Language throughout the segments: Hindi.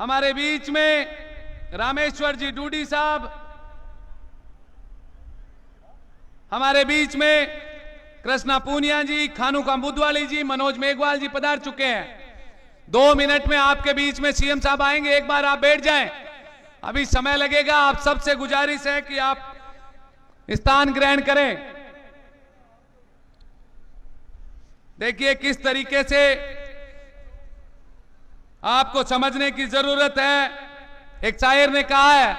हमारे बीच में रामेश्वर जी डूडी साहब, हमारे बीच में कृष्णा पूनिया जी, खानुका बुधवाली जी, मनोज मेघवाल जी पधार चुके हैं। 2 मिनट में आपके बीच में सीएम साहब आएंगे, एक बार आप बैठ जाएं, अभी समय लगेगा। आप सबसे गुजारिश है कि आप स्थान ग्रहण करें। देखिए किस तरीके से आपको समझने की जरूरत है। एक शायर ने कहा है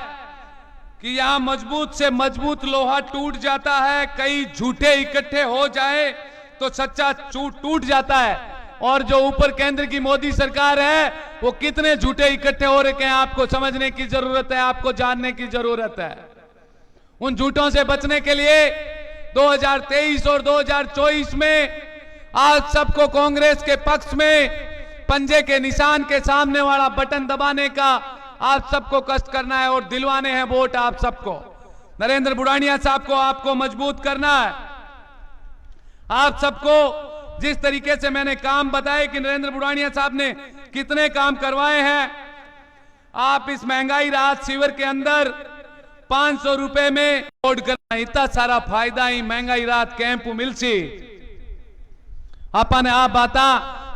कि यहां मजबूत से मजबूत लोहा टूट जाता है, कई झूठे इकट्ठे हो जाए तो सच्चा टूट जाता है। और जो ऊपर केंद्र की मोदी सरकार है वो कितने झूठे इकट्ठे हो रखे हैं, आपको समझने की जरूरत है, आपको जानने की जरूरत है। उन झूठों से बचने के लिए 2023 और 2024 में आज सबको कांग्रेस के पक्ष में पंजे के निशान के सामने वाला बटन दबाने का आप सबको कष्ट करना है और दिलवाने हैं वोट आप सबको। नरेंद्र बुढ़ानिया साहब को आपको मजबूत करना है। आप सबको जिस तरीके से मैंने काम बताए कि नरेंद्र बुढ़ानिया साहब ने कितने काम करवाए हैं, आप इस महंगाई राहत शिविर के अंदर 500 रुपए में वोट करना, इतना सारा फायदा ही महंगाई राहत कैंप मिल सी। आपने आप बात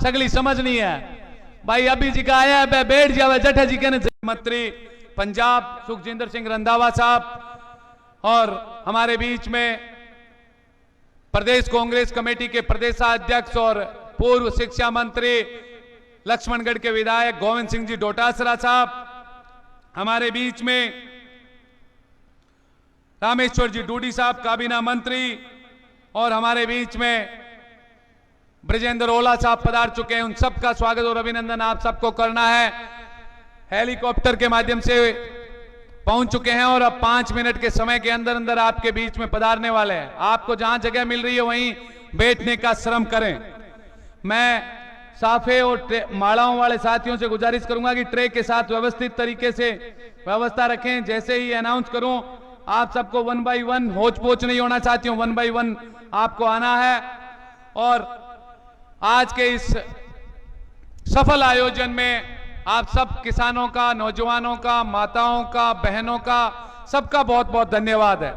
सगली समझनी है भाई। अभी जी का आया है बैठ जावे जठा जी के मंत्री पंजाब सुखजिंदर सिंह रंधावा साहब और हमारे बीच में प्रदेश कांग्रेस कमेटी के प्रदेशाध्यक्ष और पूर्व शिक्षा मंत्री लक्ष्मणगढ़ के विधायक गोविंद सिंह जी डोटासरा साहब, हमारे बीच में रामेश्वर जी डूडी साहब काबीना मंत्री और हमारे बीच में ब्रजेंद्र ओला साहब पधार चुके हैं। उन सबका स्वागत और अभिनंदन आप सबको करना है। हेलीकॉप्टर के माध्यम से पहुंच चुके हैं और अब 5 मिनट के समय के अंदर अंदर आपके बीच में पधारने वाले हैं। आपको जहां जगह मिल रही है वहीं बैठने का श्रम करें। मैं साफे और मालाओं वाले साथियों से गुजारिश करूंगा कि ट्रे के साथ व्यवस्थित तरीके से व्यवस्था रखें। जैसे ही अनाउंस करूं आप सबको 1 बाय 1 होच पोच नहीं होना चाहती हूं, 1 बाय 1 आपको आना है। और आज के इस सफल आयोजन में आप सब किसानों का, नौजवानों का, माताओं का, बहनों का, सबका बहुत बहुत धन्यवाद है।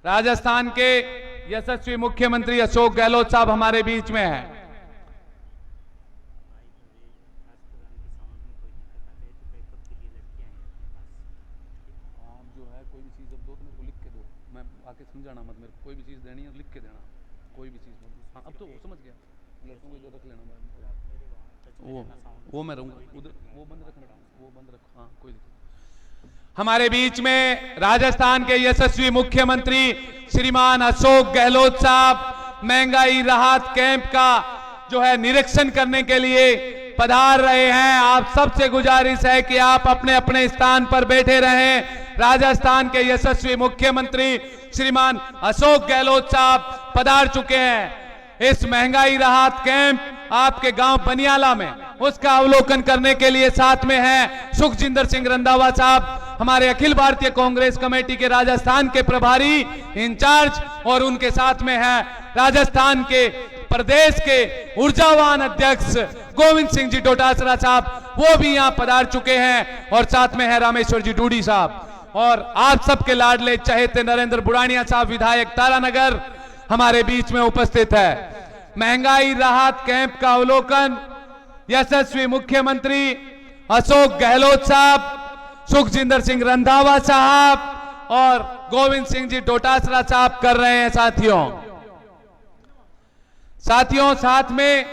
राजस्थान के यशस्वी मुख्यमंत्री अशोक गहलोत साहब हमारे बीच में हैं। जो है कोई भी चीज अब दो तो मेरे को लिख के दो, मैं आके समझाना मत, मेरे को कोई भी चीज देनी है लिख के देना, कोई भी चीज। हाँ अब तो वो समझ गया, लड़कों को जो रख लेना वो मैं रहूंगा उधर, वो बंद रखना, वो बंद रख। हाँ कोई दिक्कत। हमारे बीच में राजस्थान के यशस्वी मुख्यमंत्री श्रीमान अशोक गहलोत साहब महंगाई राहत कैंप का जो है निरीक्षण करने के लिए पधार रहे हैं। आप सबसे गुजारिश है कि आप अपने अपने स्थान पर बैठे रहें। राजस्थान के यशस्वी मुख्यमंत्री श्रीमान अशोक गहलोत साहब पधार चुके हैं। इस महंगाई राहत कैंप आपके गांव बनियाला में, उसका अवलोकन करने के लिए साथ में हैं सुखजिंदर सिंह रंधावा साहब, हमारे अखिल भारतीय कांग्रेस कमेटी के राजस्थान के प्रभारी इंचार्ज, और उनके साथ में है राजस्थान के प्रदेश के ऊर्जावान अध्यक्ष गोविंद सिंह जी डोटासरा साहब, वो भी यहां पधार चुके हैं। और साथ में है रामेश्वर जी डूडी साहब और आप सबके लाडले चहेते नरेंद्र बुढ़ानिया साहब विधायक तारानगर हमारे बीच में उपस्थित है। महंगाई राहत कैंप का अवलोकन यशस्वी मुख्यमंत्री अशोक गहलोत साहब, सुखजिंदर सिंह रंधावा साहब और गोविंद सिंह जी डोटासरा साहब कर रहे हैं। साथियों साथ में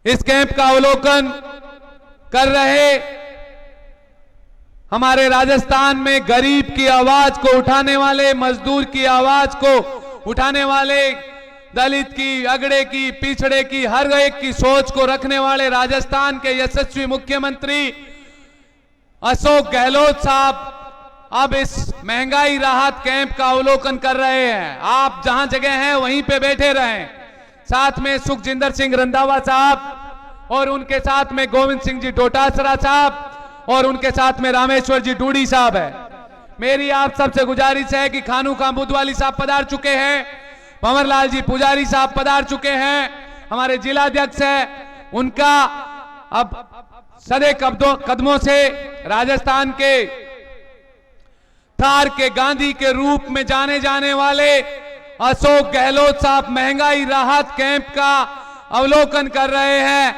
इस कैंप का अवलोकन कर रहे हमारे राजस्थान में गरीब की आवाज को उठाने वाले, मजदूर की आवाज को उठाने वाले, दलित की, अगड़े की, पिछड़े की, हर एक की सोच को रखने वाले राजस्थान के यशस्वी मुख्यमंत्री अशोक गहलोत साहब अब इस महंगाई राहत कैंप का अवलोकन कर रहे हैं। आप जहां जगह हैं वहीं पे बैठे रहें। साथ में सुखजिंदर सिंह रंधावा साहब और उनके साथ में गोविंद सिंह जी डोटासरा साहब और उनके साथ में रामेश्वर जी डूडी साहब है। मेरी आप सबसे गुजारिश है कि खानुका बुधवाली साहब पधार चुके हैं, भंवरलाल जी पुजारी साहब पधार चुके हैं, हमारे जिलाध्यक्ष है, उनका अब सदे कदमों से राजस्थान के थार के गांधी के रूप में जाने जाने वाले अशोक गहलोत साहब महंगाई राहत कैंप का अवलोकन कर रहे हैं।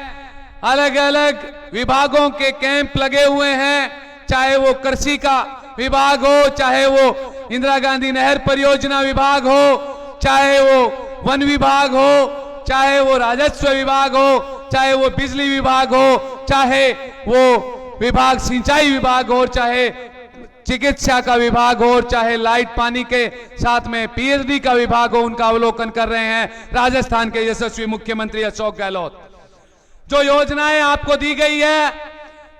अलग अलग विभागों के कैंप लगे हुए हैं, चाहे वो कृषि का विभाग हो, चाहे वो इंदिरा गांधी नहर परियोजना विभाग हो, चाहे वो वन विभाग हो, चाहे वो राजस्व विभाग हो, चाहे वो बिजली विभाग हो, चाहे वो विभाग सिंचाई विभाग हो, चाहे चिकित्सा का विभाग हो, चाहे लाइट पानी के साथ में पीएचडी का विभाग हो, उनका अवलोकन कर रहे हैं राजस्थान के यशस्वी मुख्यमंत्री अशोक गहलोत। जो योजनाएं आपको दी गई है,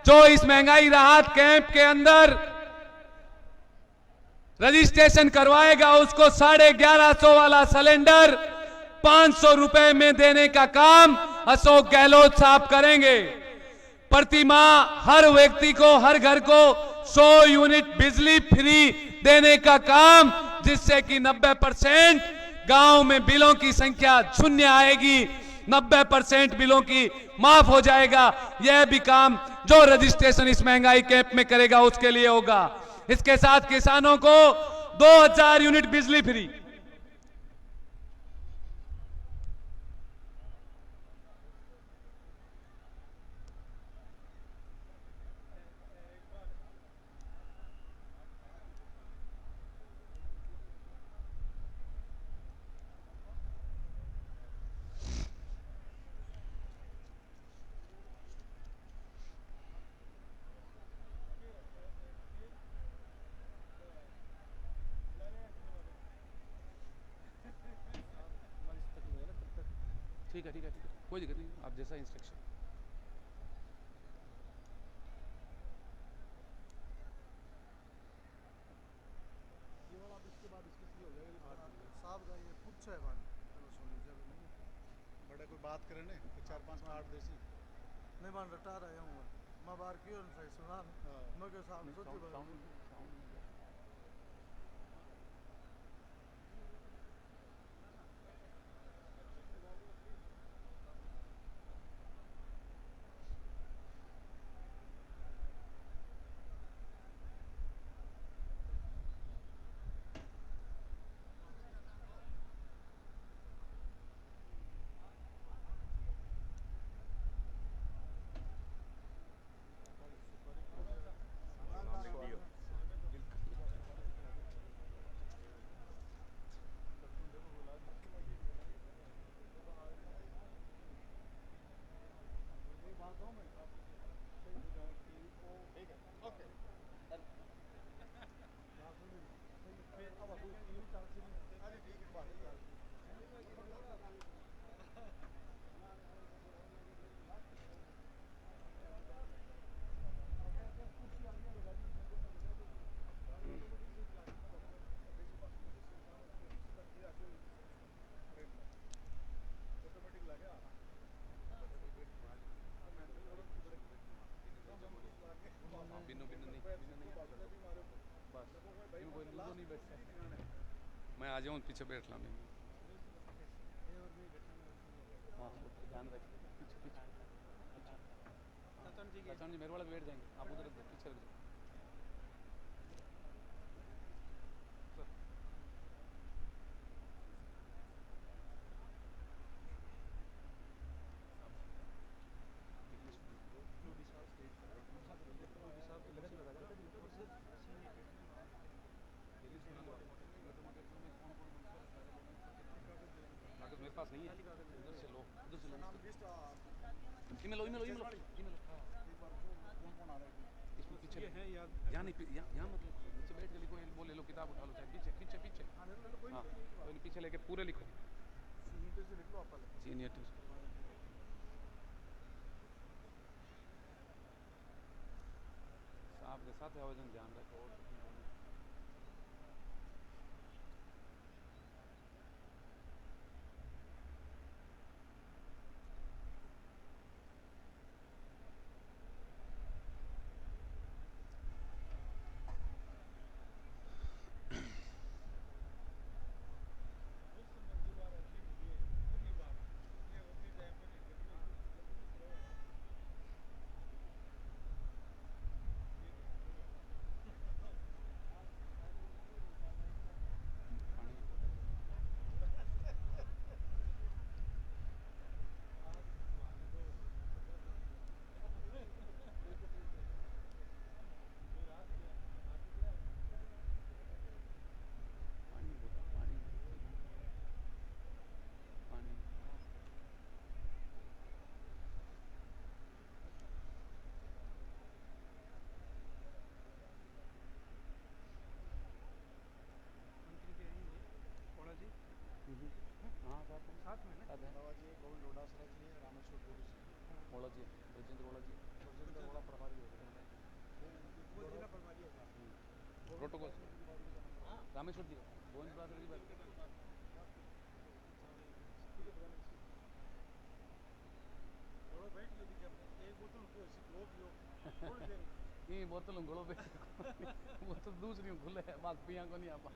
जो इस महंगाई राहत कैंप के अंदर रजिस्ट्रेशन करवाएगा उसको 1150 वाला सिलेंडर 500 रुपए में देने का काम अशोक गहलोत साहब करेंगे। प्रति माह हर व्यक्ति को, हर घर को 100 यूनिट बिजली फ्री देने का काम, जिससे कि 90% गांव में बिलों की संख्या शून्य आएगी, 90% बिलों की माफ हो जाएगा। यह भी काम जो रजिस्ट्रेशन इस महंगाई कैंप में करेगा उसके लिए होगा। इसके साथ किसानों को 2000 यूनिट बिजली फ्री। ठीक है, कोई दिक्कत नहीं, आप जैसा इंस्ट्रक्शन। बड़े कोई बात करे ने 4-5 में 8 देसी नहीं बन रटा रहा हूँ मैं बार क्यों नहीं सुना मैं के सामने सोची मैं आ जाऊं पीछे बैठ ला नहीं। हाँ, ध्यान रखिए पीछे जी मेरे वाला बैठ जाएंगे, आप उधर पीछे रख जाओ। मेरे पास नहीं है, उधर से लो, उधर से लो। ईमेल इसमें पीछे यहाँ नहीं, यहाँ मतलब नीचे बैठ के लिखो, वो ले लो, किताब उठा लो, चाहे पीछे हाँ, पीछे लेके पूरे लिखो। सीनियर साहब के साथ आवेदन ध्यान रखो। ब्रजेंद्र ओला जी, ब्रजेंद्र ओला प्रभारी हो गए, वो जिला प्रभारी होगा। प्रोटोकॉल रामेश्वर जी गोविंद ब्रादर की बात थोड़ा बैठ ले दिखे एक बोतल को लो पियो थोड़ी देर ये बोतल घोड़ो पे वो तो दूसरी खुले बात पिया को नहीं आपा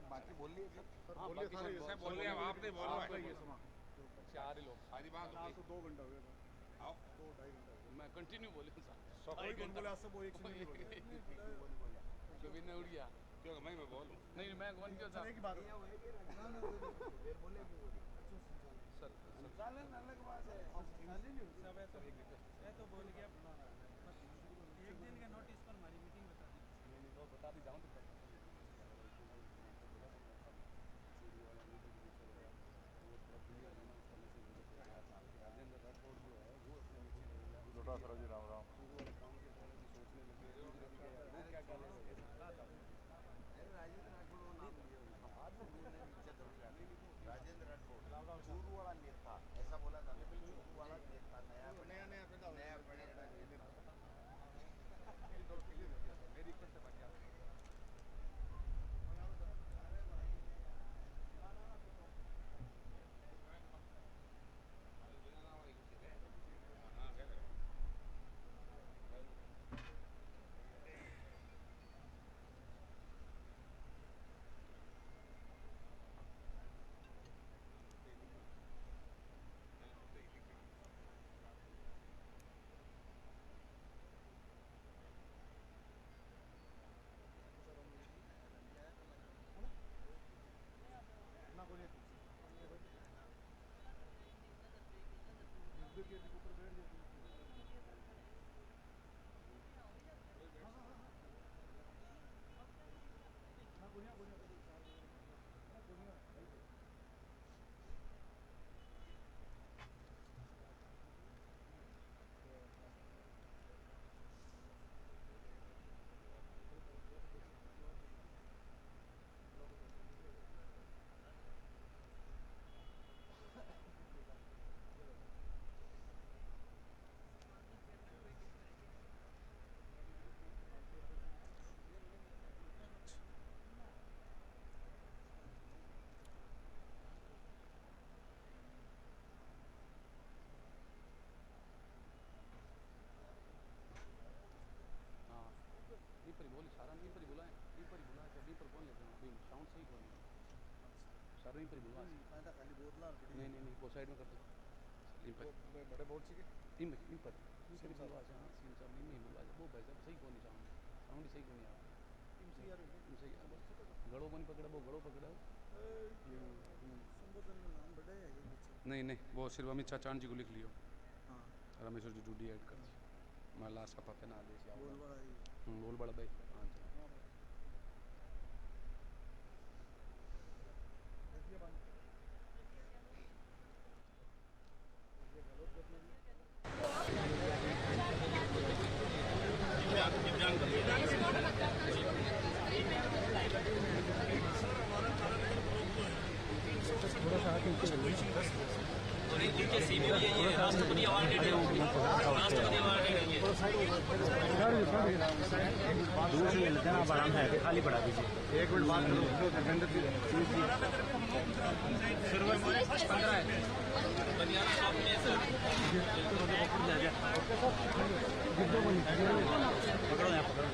बाकी बोल लिए सर। हाँ बोलिए सारे सब बोल रहे आपने बोला आपका है ये समा चार ही लोग सारी बात फिलहाल तो 2 घंटा हो गया आओ 2-2.5 घंटा हो मैं कंटिन्यू बोले सर गया कोई कौन बोला सब वो एक से नहीं बोले कभी नहीं उड़ गया क्योंकि मैं बोलूं नहीं मैं कौन क्यों था एक ही बात सर संचालन अलग बात है, सब है तो मैं तो बोल गया एक दिन के नोटिस पर हमारी मीटिंग बता दी। तो बता दी जाऊँ तो छोटा सर जी राम राम। राजेंद्र राठौड़ चूरू वाला नेता ऐसा बोला था चूरू वाला नेता नया नया पैदा नया बनेगा मेरी रिक्वेस्ट है बाकी आप ना बोलिए कर रही पर बुलवा फायदा खाली बोतला नहीं नहीं नहीं वो साइड में कर दो इन पर बड़े बोर्ड से इन पर सीएम बुलवा से हाँ सीएम साहब नहीं बुलवा वो भाई साहब सही कौन नहीं साउंड सही कौन नहीं आ सही गड़ो को नहीं पकड़ा वो गड़ो पकड़ा संबोधन में नाम बढ़े है ये नीचे नहीं नहीं वो सिर्फ अमित शाह चांद जी को लिख लियो हाँ रामेश्वर जी ड्यूटी ऐड कर दी मैं लास्ट सपा पे ना आदेश बोल बड़ा ही बोल बड़ा भाई हाँ जी देखिए बात ये गलत करने की राष्ट्रपति अवार्ड दूसरी जनाब आराम है खाली पड़ा दीजिए 1 मिनट बात करो सर्वर 15 है पकड़ो यहाँ पकड़ो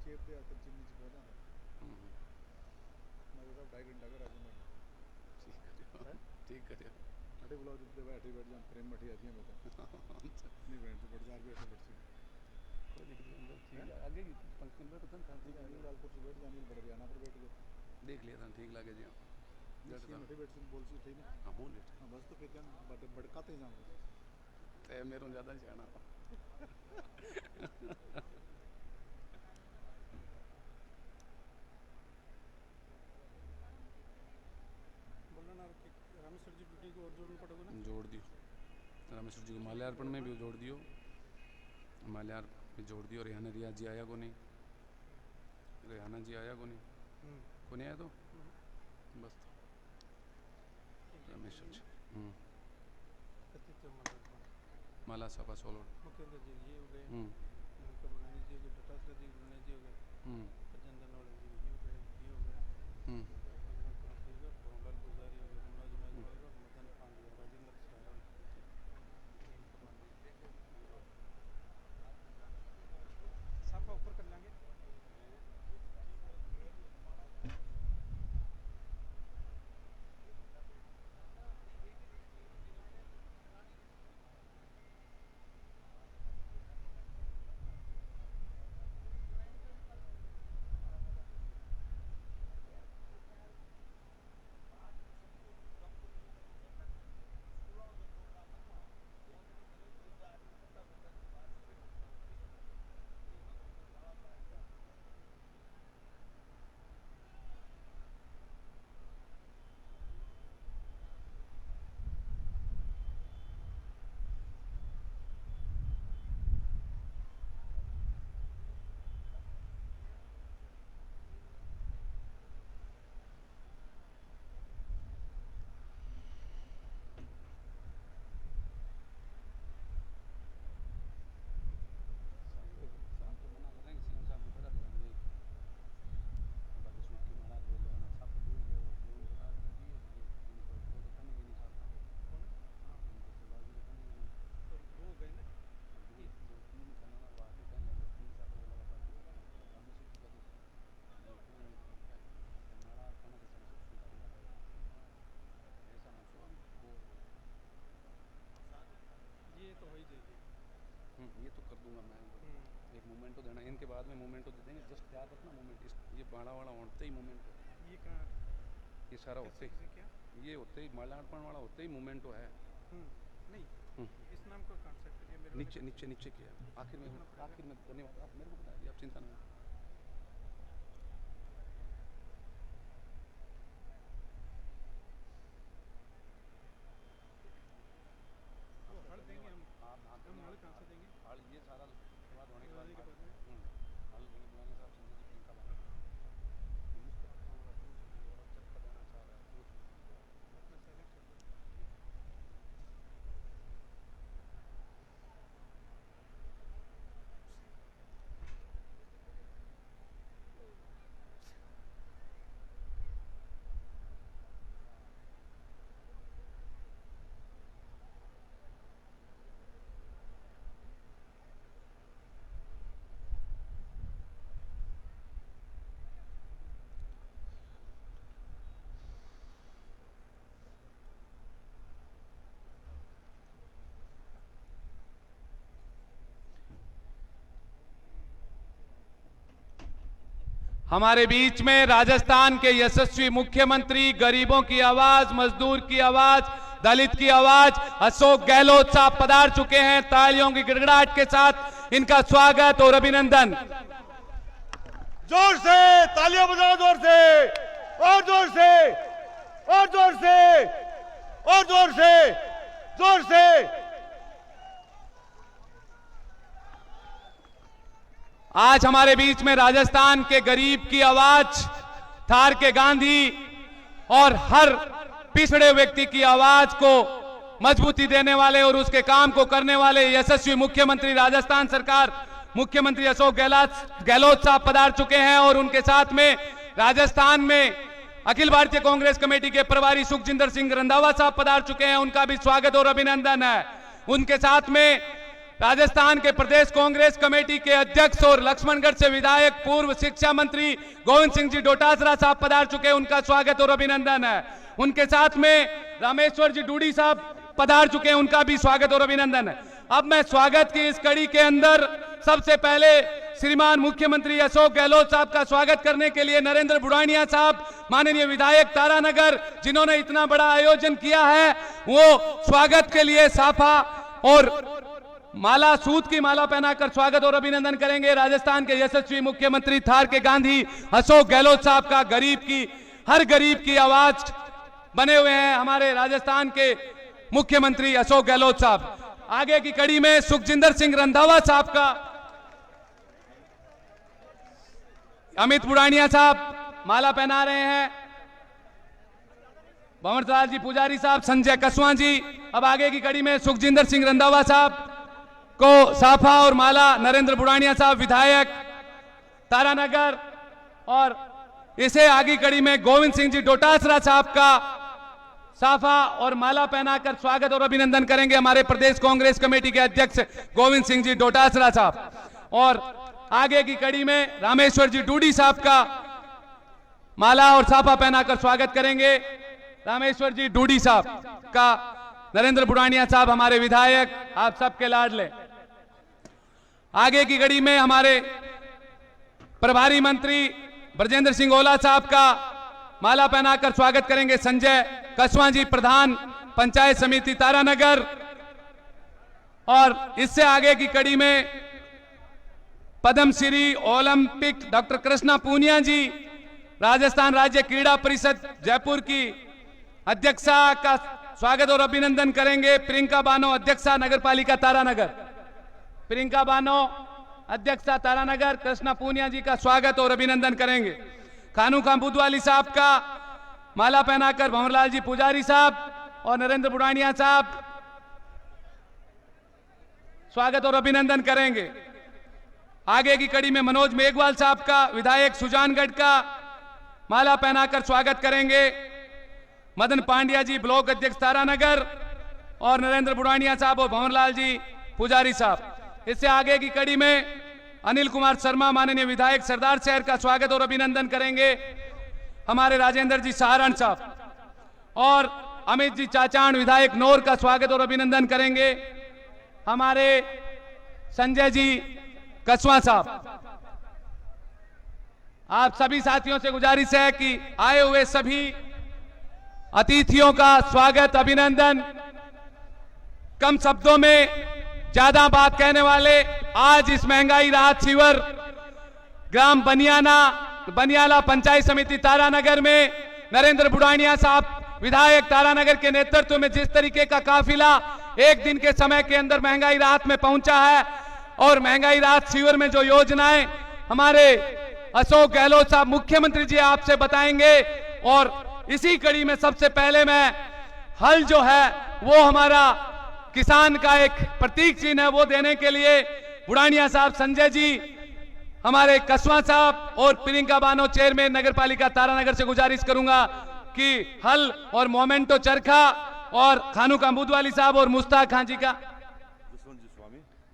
चेप पे आकर चिमनी चिपकाना मैं तो 2.5 घंटा का राजू ठीक करियो अटे बुलाओ जितने बैठे बैठ जाओ प्रेम बैठी आती है मैं तो नहीं बैठ तो बढ़ जा रही है बढ़ती कोई दिक्कत नहीं ठीक है आगे की पंक्ति में बैठो था ठीक है लाल कुर्सी बैठ जानी बढ़ गया ना पर बैठ गए देख लिया था ठीक लगे जी बैठे बैठ बोल सी ठीक है हाँ बोल लेते हाँ बस तो फिर क्या भड़काते जाऊँगा ते मेरे ज़्यादा जाना बोलना ना कि रामेश्वर जी ड्यूटी को और जोड़ना पड़ेगा ना जोड़ दियो रामेश्वर जी को माल्यार्पण में भी जोड़ दियो माल्यार्पण में जोड़ दियो रेहाना रियाज जी आया को नहीं रेहाना जी आया को नहीं आया तो बस तो रामेश्वर जी माला सपा सोलो मुख्यमंत्री जी ये हो गए कबुरानी जी हो गए डटासरा जी गुरने जी हो गए अजंदन वाले जी ये हो गए भोलाल पुजारी हो गए मनोज मेहता मदन पांडे राजेंद्र साहब साफा ऊपर कर लेंगे ये तो हो ही जाएगी ये तो कर दूंगा मैं एक मोमेंट तो देना इनके बाद में मोमेंट तो दे देंगे जस्ट याद रखना मोमेंट ये बाड़ा वाला होते ही मोमेंट ये कहाँ ये सारा होते कैसे ही क्या ये होते ही माल्यार्पण वाला होते ही मोमेंट तो है नहीं इस नाम को कॉन्सेप्ट किया मेरे नीचे नीचे नीचे किया आखिर में धन्यवाद आप मेरे को बता दिया आप चिंता नहीं हल देंगे हम हम हल कहाँ से देंगे हाल ये सारा बात होने के बुलाने के बाद बाद में हाल देंगे बुलाने साहब संजय जी का बात चक्कर देना चाह रहा है अपना साइलेंट कर दो हमारे बीच में राजस्थान के यशस्वी मुख्यमंत्री, गरीबों की आवाज, मजदूर की आवाज, दलित की आवाज अशोक गहलोत साहब पधार चुके हैं। तालियों की गिड़गिड़ाहट के साथ इनका स्वागत और अभिनंदन। जोर से तालियां बजाओ, जोर से और जोर से और जोर से और जोर से जोर से। आज हमारे बीच में राजस्थान के गरीब की आवाज, थार के गांधी और हर पिछड़े व्यक्ति की आवाज को मजबूती देने वाले और उसके काम को करने वाले यशस्वी मुख्यमंत्री राजस्थान सरकार, मुख्यमंत्री अशोक गहलोत साहब पधार चुके हैं। और उनके साथ में राजस्थान में अखिल भारतीय कांग्रेस कमेटी के प्रभारी सुखजिंदर सिंह रंधावा साहब पधार चुके हैं, उनका भी स्वागत और अभिनंदन है। उनके साथ में राजस्थान के प्रदेश कांग्रेस कमेटी के अध्यक्ष और लक्ष्मणगढ़ से विधायक पूर्व शिक्षा मंत्री गोविंद सिंह जी डोटासरा साहब पधार चुके हैं, उनका स्वागत और अभिनंदन है। उनके साथ में रामेश्वर जी डूडी साहब पधार चुके हैं, उनका भी स्वागत और अभिनंदन है। अब मैं स्वागत की इस कड़ी के अंदर सबसे पहले श्रीमान मुख्यमंत्री अशोक गहलोत साहब का स्वागत करने के लिए नरेंद्र बुढ़ानिया साहब, माननीय विधायक तारानगर, जिन्होंने इतना बड़ा आयोजन किया है, वो स्वागत के लिए साफा और माला, सूत की माला पहनाकर स्वागत और अभिनंदन करेंगे। राजस्थान के यशस्वी मुख्यमंत्री थार के गांधी अशोक गहलोत साहब का हर गरीब की आवाज बने हुए हैं हमारे राजस्थान के मुख्यमंत्री अशोक गहलोत साहब। आगे की कड़ी में सुखजिंदर सिंह रंधावा साहब का, अमित बुढ़ानिया साहब माला पहना रहे हैं, भंवरलाल जी पुजारी साहब, संजय कसवां जी। अब आगे की कड़ी में सुखजिंदर सिंह रंधावा साहब को साफा और माला, नरेंद्र बुढ़ानिया साहब विधायक तारानगर, और इसे आगे कड़ी में गोविंद सिंह जी डोटासरा साहब का साफा और माला पहनाकर स्वागत और अभिनंदन करेंगे हमारे प्रदेश कांग्रेस कमेटी के अध्यक्ष गोविंद सिंह जी डोटासरा साहब। और आगे की कड़ी में रामेश्वर जी डूडी साहब का माला और साफा पहनाकर स्वागत करेंगे। रामेश्वर जी डूडी साहब का, नरेंद्र बुढ़ानिया साहब हमारे विधायक, आप सबके लाडले। आगे की कड़ी में हमारे प्रभारी मंत्री ब्रजेंद्र सिंह ओला साहब का माला पहनाकर स्वागत करेंगे संजय कसवां जी, प्रधान पंचायत समिति तारानगर। और इससे आगे की कड़ी में पद्मश्री ओलंपिक डॉक्टर कृष्णा पूनिया जी, राजस्थान राज्य क्रीड़ा परिषद जयपुर की अध्यक्षा का स्वागत और अभिनंदन करेंगे। प्रियंका बानो, अध्यक्षा नगर पालिका तारानगर, प्रियंका बानो अध्यक्षा तारानगर, कृष्णा पूनिया जी का स्वागत और अभिनंदन करेंगे। खानू खां बुधवाली साहब का माला पहनाकर भंवरलाल जी पुजारी साहब और नरेंद्र बुढ़ानिया साहब स्वागत और अभिनंदन करेंगे। आगे की कड़ी में मनोज मेघवाल साहब का, विधायक सुजानगढ़ का, माला पहनाकर स्वागत करेंगे। मदन पांड्या जी, ब्लॉक अध्यक्ष तारानगर, और नरेंद्र बुढ़ानिया साहब और भंवरलाल जी पुजारी साहब। इससे आगे की कड़ी में अनिल कुमार शर्मा, माननीय विधायक सरदार शहर का स्वागत और अभिनंदन करेंगे हमारे राजेंद्र जी सहारण साहब, और अमित जी चाचान, विधायक नौर का स्वागत और अभिनंदन करेंगे हमारे संजय जी कसवां साहब। आप सभी साथियों से गुजारिश है कि आए हुए सभी अतिथियों का स्वागत, अभिनंदन। कम शब्दों में ज्यादा बात कहने वाले, आज इस महंगाई राहत शिविर ग्राम बनियाला पंचायत समिति तारानगर में नरेंद्र बुढ़ानिया साहब विधायक तारानगर के नेतृत्व में जिस तरीके का काफिला एक दिन के समय के अंदर महंगाई राहत में पहुंचा है, और महंगाई राहत शिविर में जो योजनाएं हमारे अशोक गहलोत साहब मुख्यमंत्री जी आपसे बताएंगे। और इसी कड़ी में सबसे पहले मैं हल जो है वो हमारा किसान का एक प्रतीक चिन्ह है, वो देने के लिए बुढ़ानिया साहब, संजय जी, हमारे कसवां साहब और प्रियंका बानो चेयरमैन नगर पालिका तारानगर से गुजारिश करूंगा कि हल और मोमेंटो चरखा और खानू का बुधवाली साहब और मुश्ताक खान जी का,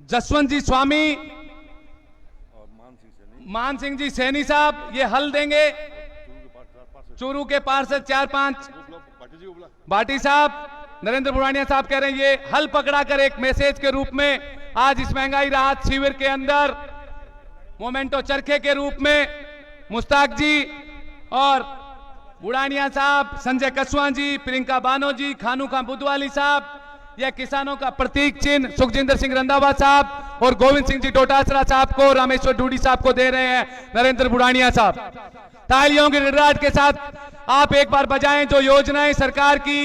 जसवंत जी स्वामी और मान सिंह जी सैनी साहब ये हल देंगे। चूरू के पार्षद 4-5 भाटी साहब, नरेंद्र बुढ़ानिया साहब कह रहे हैं ये हल पकड़ा कर एक मैसेज के रूप में आज इस महंगाई राहत शिविर के अंदर मोमेंटो चरखे के रूप में मुश्ताक जी और बुढ़ानिया साहब, संजय कसवां जी, प्रियंका बानो जी, खानू खां बुधवाली साहब, यह किसानों का प्रतीक चिन्ह सुखजिंदर सिंह रंधावा साहब और गोविंद सिंह जी डोटासरा साहब को, रामेश्वर डूडी साहब को दे रहे हैं नरेंद्र बुढ़ानिया साहब। तालियों की गड़गड़ाहट के साथ आप एक बार बजाएं। जो योजनाएं सरकार की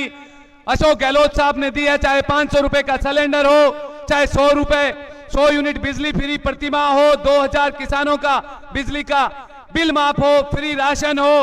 अशोक गहलोत साहब ने दी है, चाहे 500 रुपए का सिलेंडर हो, चाहे 100 यूनिट बिजली फ्री प्रतिमाह हो, 2000 किसानों का बिजली का बिल माफ हो, फ्री राशन हो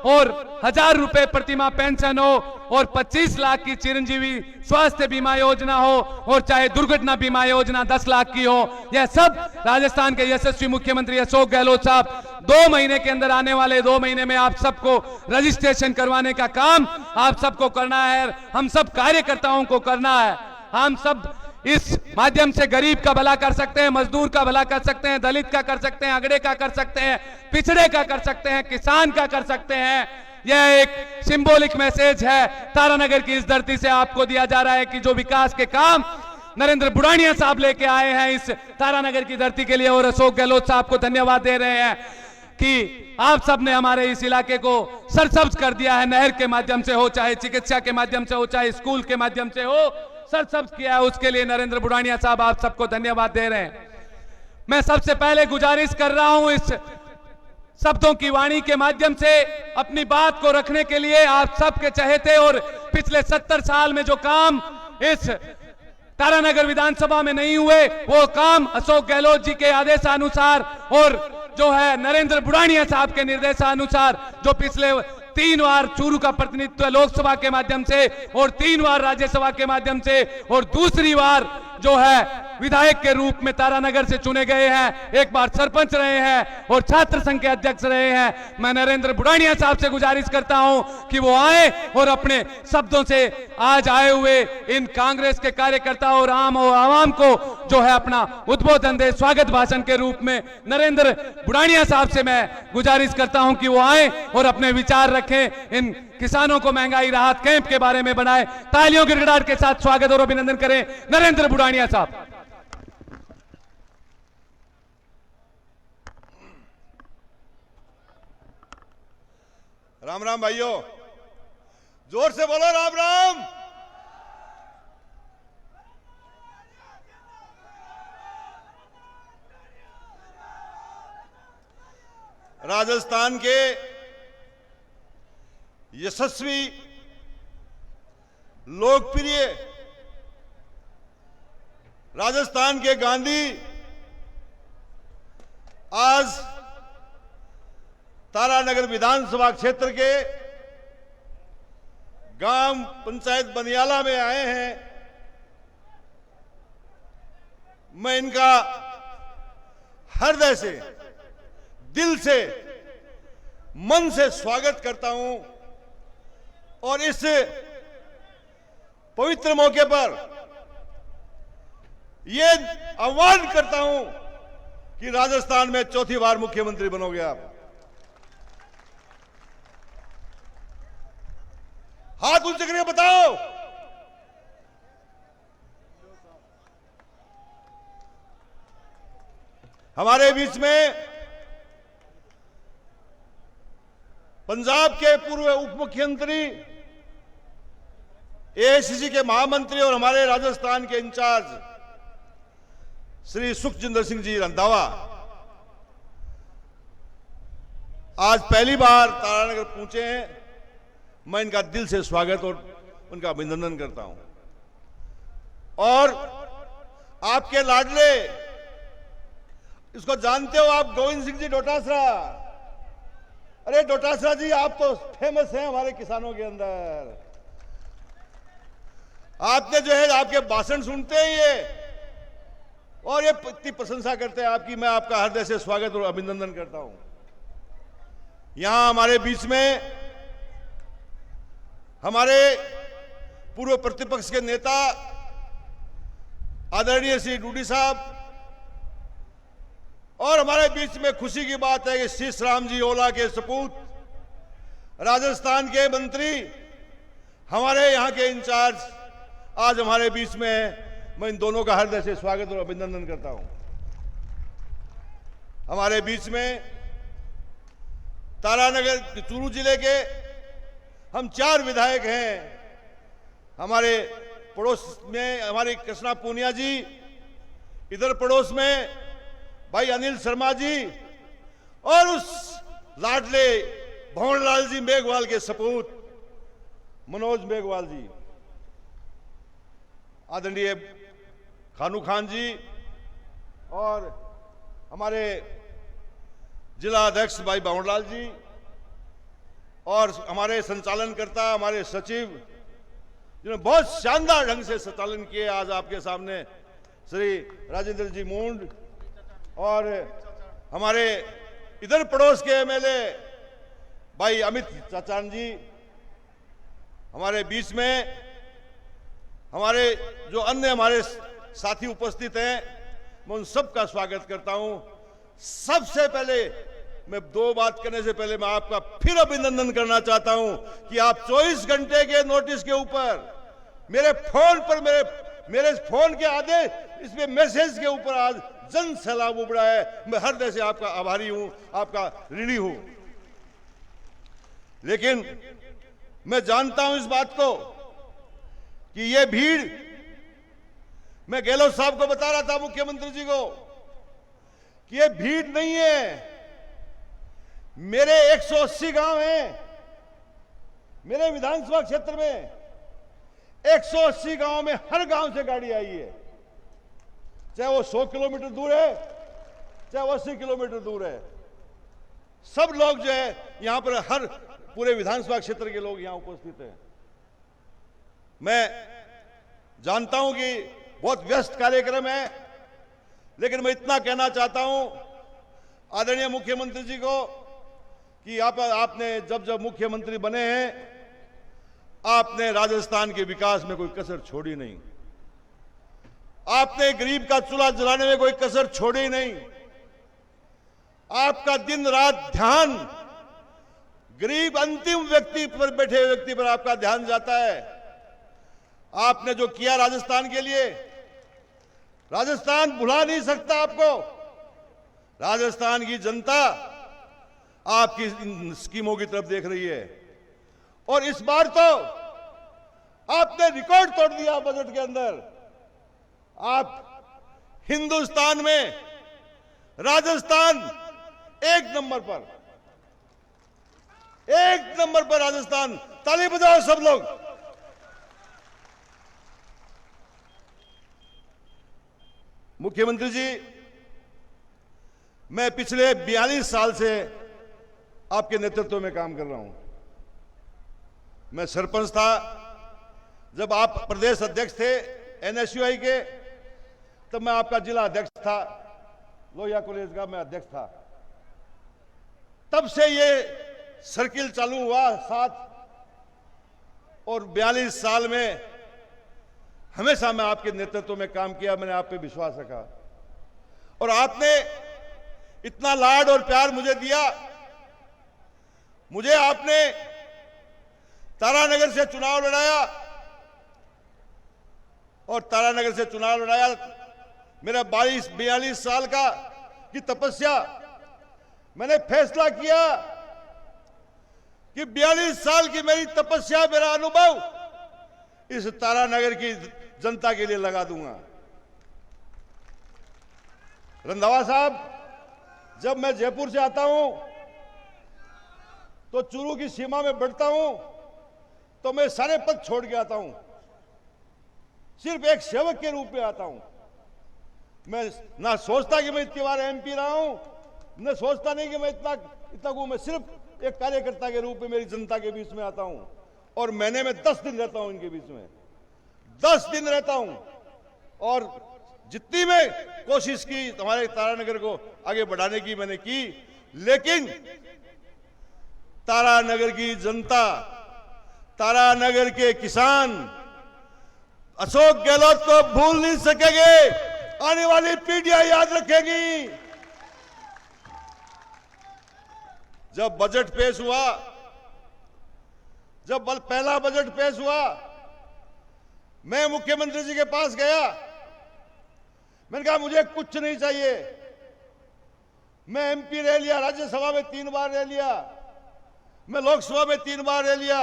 और 1000 रुपए प्रतिमाह पेंशन हो और 25 लाख की चिरंजीवी स्वास्थ्य बीमा योजना हो और चाहे दुर्घटना बीमा योजना 10 लाख की हो, यह सब राजस्थान के यशस्वी मुख्यमंत्री अशोक गहलोत साहब 2 महीने के अंदर, आने वाले 2 महीने में आप सबको रजिस्ट्रेशन करवाने का काम आप सबको करना है, हम सब कार्यकर्ताओं को करना है। हम सब इस माध्यम से गरीब का भला कर सकते हैं, मजदूर का भला कर सकते हैं, दलित का कर सकते हैं, अगड़े का कर सकते हैं, पिछड़े का कर सकते हैं, किसान का कर सकते हैं। यह एक सिंबॉलिक मैसेज है तारानगर की इस धरती से आपको दिया जा रहा है कि जो विकास के काम नरेंद्र बुढ़ानिया साहब लेके आए हैं इस तारानगर की धरती के लिए, और अशोक गहलोत साहब को धन्यवाद दे रहे हैं कि आप सब ने हमारे इस इलाके को सरसब्ज कर दिया है। नहर के माध्यम से हो, चाहे चिकित्सा के माध्यम से हो, चाहे स्कूल के माध्यम से हो, सरसब्ज किया है। उसके लिए नरेंद्र बुढ़ानिया साहब आप सबको धन्यवाद दे रहे हैं। मैं सबसे पहले गुजारिश कर रहा हूं इस शब्दों की वाणी के माध्यम से अपनी बात को रखने के लिए, आप सबके चहेते और पिछले 70 साल में जो काम इस तारानगर विधानसभा में नहीं हुए, वो काम अशोक गहलोत जी के आदेशानुसार और जो है नरेंद्र बुढ़ानिया साहब के निर्देशानुसार, जो पिछले 3 बार चूरू का प्रतिनिधित्व लोकसभा के माध्यम से और 3 बार राज्यसभा के माध्यम से और दूसरी बार जो है विधायक के रूप में तारानगर से चुने गए हैं, एक बार सरपंच रहे हैं और छात्र संघ के अध्यक्ष रहे हैं। मैं नरेंद्र बुढ़ानिया साहब से गुजारिश करता हूं कि वो आए और अपने शब्दों से आज आए हुए इन कांग्रेस के कार्यकर्ताओं और आम और आवाम को जो है अपना उद्बोधन दे, स्वागत भाषण के रूप में। नरेंद्र बुढ़ानिया साहब से मैं गुजारिश करता हूं कि वो आए और अपने विचार रखें, इन किसानों को महंगाई राहत कैंप के बारे में बनाए। तालियों की गड़गड़ाहट के साथ स्वागत और अभिनंदन करें नरेंद्र बुढ़ानिया साहब। राम राम भाइयों, जोर से बोलो राम राम। राजस्थान के यशस्वी, लोकप्रिय, राजस्थान के गांधी आज तारानगर विधानसभा क्षेत्र के गांव पंचायत बनियाला में आए हैं। मैं इनका हृदय से, दिल से, मन से स्वागत करता हूं और इस पवित्र मौके पर यह आह्वान करता हूं कि राजस्थान में 4थी बार मुख्यमंत्री बनोगे आप। हाथ ऊंचे करके बताओ। हमारे बीच में पंजाब के पूर्व उप मुख्यमंत्री, एआईसीसी के महामंत्री और हमारे राजस्थान के इंचार्ज श्री सुखजिंदर सिंह जी रंधावा आज पहली बार तारानगर पहुंचे हैं। मैं इनका दिल से स्वागत और उनका अभिनंदन करता हूं। और आपके लाडले, इसको जानते हो आप, गोविंद सिंह जी डोटासरा। अरे डोटासरा जी, आप तो फेमस हैं हमारे किसानों के अंदर। आपने जो है आपके भाषण सुनते हैं ये और ये इतनी प्रशंसा करते हैं आपकी। मैं आपका हृदय से स्वागत और अभिनंदन करता हूं। यहां हमारे बीच में हमारे पूर्व प्रतिपक्ष के नेता आदरणीय श्री डूडी साहब, और हमारे बीच में खुशी की बात है कि शीश राम जी ओला के सपूत, राजस्थान के मंत्री, हमारे यहां के इंचार्ज आज हमारे बीच में है। मैं इन दोनों का हृदय से स्वागत और अभिनंदन करता हूं। हमारे बीच में तारानगर चूरू जिले के हम 4 विधायक हैं। हमारे पड़ोस में हमारे कृष्णा पूनिया जी, इधर पड़ोस में भाई अनिल शर्मा जी, और उस लाडले भंवरलाल जी मेघवाल के सपूत मनोज मेघवाल जी, आदरणीय खानू खान जी, और हमारे जिला अध्यक्ष भाई भंवरलाल जी, और हमारे संचालनकर्ता हमारे सचिव जिन्होंने बहुत शानदार ढंग से संचालन किए। आज आपके सामने श्री राजेंद्र जी मूंड, और हमारे इधर पड़ोस के एमएलए भाई अमित चाचान जी, हमारे बीच में हमारे जो अन्य हमारे साथी उपस्थित हैं, मैं उन सबका स्वागत करता हूं। सबसे पहले मैं 2 बात करने से पहले मैं आपका फिर अभिनंदन करना चाहता हूं कि आप 24 घंटे के नोटिस के ऊपर मेरे फोन पर मेरे फोन के आदेश इसमें मैसेज के ऊपर आज जन सैलाब उमड़ा है। मैं हृदय से आपका आभारी हूं, आपका ऋणी हूं। लेकिन मैं जानता हूं इस बात को कि ये भीड़, मैं गहलोत साहब को बता रहा था मुख्यमंत्री जी को कि ये भीड़ नहीं है। मेरे 180 गांव हैं, मेरे विधानसभा क्षेत्र में 180 गांव में हर गांव से गाड़ी आई है, चाहे वो 100 किलोमीटर दूर है, चाहे वो 80 किलोमीटर दूर है। सब लोग जो है यहां पर, हर पूरे विधानसभा क्षेत्र के लोग यहां उपस्थित हैं। मैं जानता हूं कि बहुत व्यस्त कार्यक्रम है, लेकिन मैं इतना कहना चाहता हूं आदरणीय मुख्यमंत्री जी को कि आपने जब मुख्यमंत्री बने हैं, आपने राजस्थान के विकास में कोई कसर छोड़ी नहीं। आपने गरीब का चूल्हा जलाने में कोई कसर छोड़ी नहीं। आपका दिन रात ध्यान गरीब अंतिम व्यक्ति पर, बैठे हुए व्यक्ति पर आपका ध्यान जाता है। आपने जो किया राजस्थान के लिए, राजस्थान भुला नहीं सकता आपको। राजस्थान की जनता आपकी इन स्कीमों की तरफ देख रही है, और इस बार तो आपने रिकॉर्ड तोड़ दिया बजट के अंदर। आप हिंदुस्तान में राजस्थान 1 नंबर पर, 1 नंबर पर राजस्थान। ताली बजाओ सब लोग। मुख्यमंत्री जी, मैं पिछले 42 साल से आपके नेतृत्व में काम कर रहा हूं। मैं सरपंच था जब आप प्रदेश अध्यक्ष थे एनएसयूआई के, तब मैं आपका जिला अध्यक्ष था, लोहिया कॉलेज का मैं अध्यक्ष था। तब से ये सर्किल चालू हुआ साथ, और 42 साल में हमेशा मैं आपके नेतृत्व में काम किया। मैंने आप पे विश्वास रखा, और आपने इतना लाड और प्यार मुझे दिया। मुझे आपने तारानगर से चुनाव लड़ाया, और तारानगर से चुनाव लड़ाया। मेरा 42 साल की तपस्या, मैंने फैसला किया कि 42 साल की मेरी तपस्या, मेरा अनुभव इस तारानगर की जनता के लिए लगा दूंगा। रंधावा साहब, जब मैं जयपुर से आता हूं तो चूरू की सीमा में बढ़ता हूं, तो मैं सारे पद छोड़ के आता हूं। सिर्फ एक सेवक के रूप में आता हूं। मैं ना सोचता कि मैं इतनी बार एमपी रहा हूं, न सोचता नहीं कि मैं इतना मैं सिर्फ एक कार्यकर्ता के रूप में मेरी जनता के बीच में आता हूं। और महीने में 10 दिन रहता हूं इनके बीच में, 10 दिन रहता हूं। और जितनी मैं कोशिश की हमारे तारानगर को आगे बढ़ाने की मैंने की, लेकिन तारानगर की जनता, तारानगर के किसान अशोक गहलोत को भूल नहीं सकेंगे। आने वाली पीढ़ियां याद रखेगी। जब बजट पेश हुआ, जब पहला बजट पेश हुआ, मैं मुख्यमंत्री जी के पास गया। मैंने कहा मुझे कुछ नहीं चाहिए। मैं एमपी रह लिया, राज्यसभा में 3 बार रह लिया, मैं लोकसभा में 3 बार रह लिया,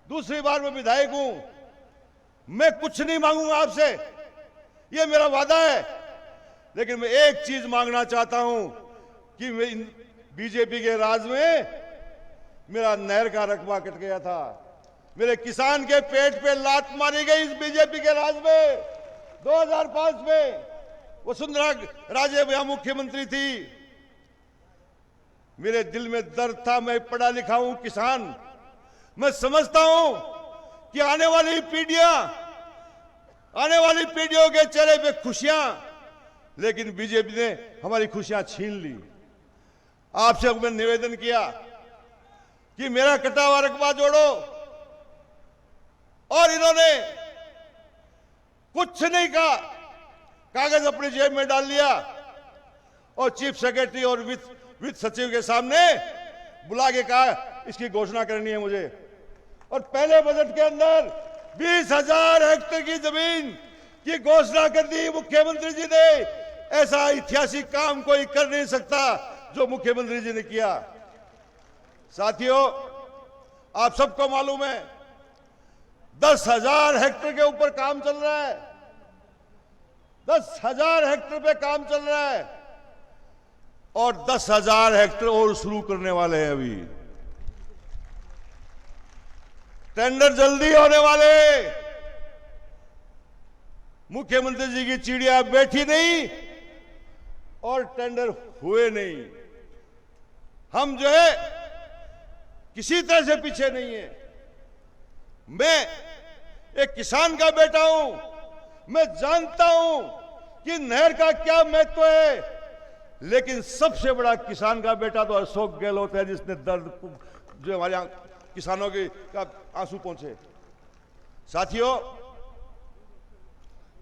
दूसरी बार मैं विधायक हूं। मैं कुछ नहीं मांगूंगा आपसे, ये मेरा वादा है। लेकिन मैं एक चीज मांगना चाहता हूं कि बीजेपी के राज में मेरा नहर का रकबा कट गया था, मेरे किसान के पेट पे लात मारी गई इस बीजेपी के राज में। 2005 में वसुंधरा राजे यहां मुख्यमंत्री थी। मेरे दिल में दर्द था, मैं पढ़ा लिखा हूं, किसान। मैं समझता हूं कि आने वाली पीढ़ियों के चेहरे पे खुशियां, लेकिन बीजेपी ने हमारी खुशियां छीन ली। आपसे मैं निवेदन किया कि मेरा कटा हुआ रकबा जोड़ो, और इन्होंने कुछ नहीं कहा, कागज अपनी जेब में डाल लिया और चीफ सेक्रेटरी और वित्त सचिव के सामने बुला के कहा इसकी घोषणा करनी है मुझे। और पहले बजट के अंदर 20,000 हेक्टेयर की जमीन की घोषणा कर दी मुख्यमंत्री जी ने। ऐसा ऐतिहासिक काम कोई कर नहीं सकता जो मुख्यमंत्री जी ने किया। साथियों, आप सबको मालूम है 10,000 हेक्टेयर के ऊपर काम चल रहा है, 10,000 हेक्टेयर पे काम चल रहा है, और 10,000 हेक्टेयर और शुरू करने वाले हैं। अभी टेंडर जल्दी होने वाले। मुख्यमंत्री जी की चिड़िया बैठी नहीं और टेंडर हुए नहीं। हम जो है किसी तरह से पीछे नहीं है। मैं एक किसान का बेटा हूं, मैं जानता हूं कि नहर का क्या महत्व है, लेकिन सबसे बड़ा किसान का बेटा तो अशोक गहलोत है, जिसने दर्द जो हमारे यहां किसानों के का आंसू पहुंचे। साथियों,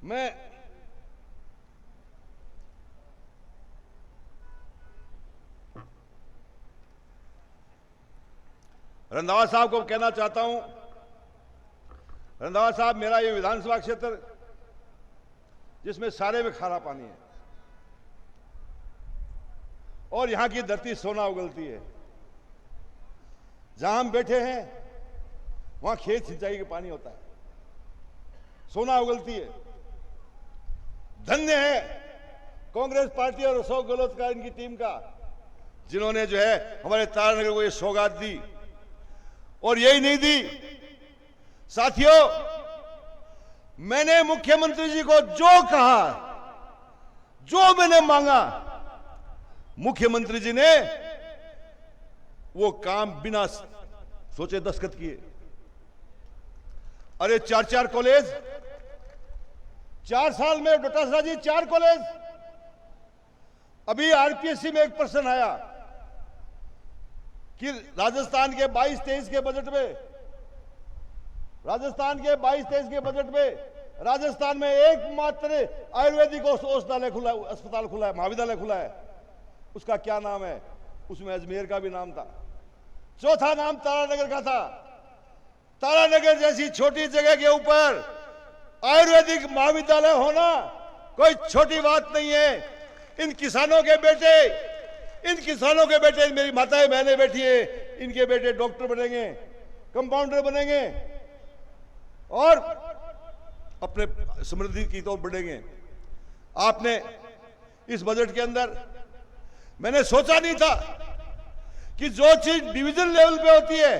मैं रंधावा साहब को कहना चाहता हूं, रंधावा साहब, मेरा ये विधानसभा क्षेत्र जिसमें सारे में खारा पानी है और यहां की धरती सोना उगलती है। जहां हम बैठे हैं वहां खेत सिंचाई का पानी होता है, सोना उगलती है। धन्य है कांग्रेस पार्टी और अशोक गहलोत का, इनकी टीम का, जिन्होंने जो है हमारे तारानगर को ये सौगात दी। और यही नहीं दी साथियों, मैंने मुख्यमंत्री जी को जो कहा, जो मैंने मांगा, मुख्यमंत्री जी ने वो काम बिना सोचे दस्तखत किए। अरे 4 कॉलेज 4 साल में, डोटासरा जी 4 कॉलेज। अभी आरपीएससी में एक प्रश्न आया कि राजस्थान के 22-23 के बजट में, राजस्थान के 22-23 के बजट में राजस्थान में एकमात्र आयुर्वेदिक औषधालय खुला, अस्पताल खुला है, महाविद्यालय खुला है। उसका क्या नाम है? उसमें अजमेर का भी नाम था। चौथा नाम तारानगर का था। तारानगर जैसी छोटी जगह के ऊपर आयुर्वेदिक महाविद्यालय होना कोई छोटी बात नहीं है। इन किसानों के बेटे, मेरी माताएं बहनें बैठी है, इनके बेटे डॉक्टर बनेंगे, कंपाउंडर बनेंगे और अपने समृद्धि की तो बढ़ेंगे। आपने इस बजट के अंदर, मैंने सोचा नहीं था कि जो चीज डिवीजन लेवल पे होती है,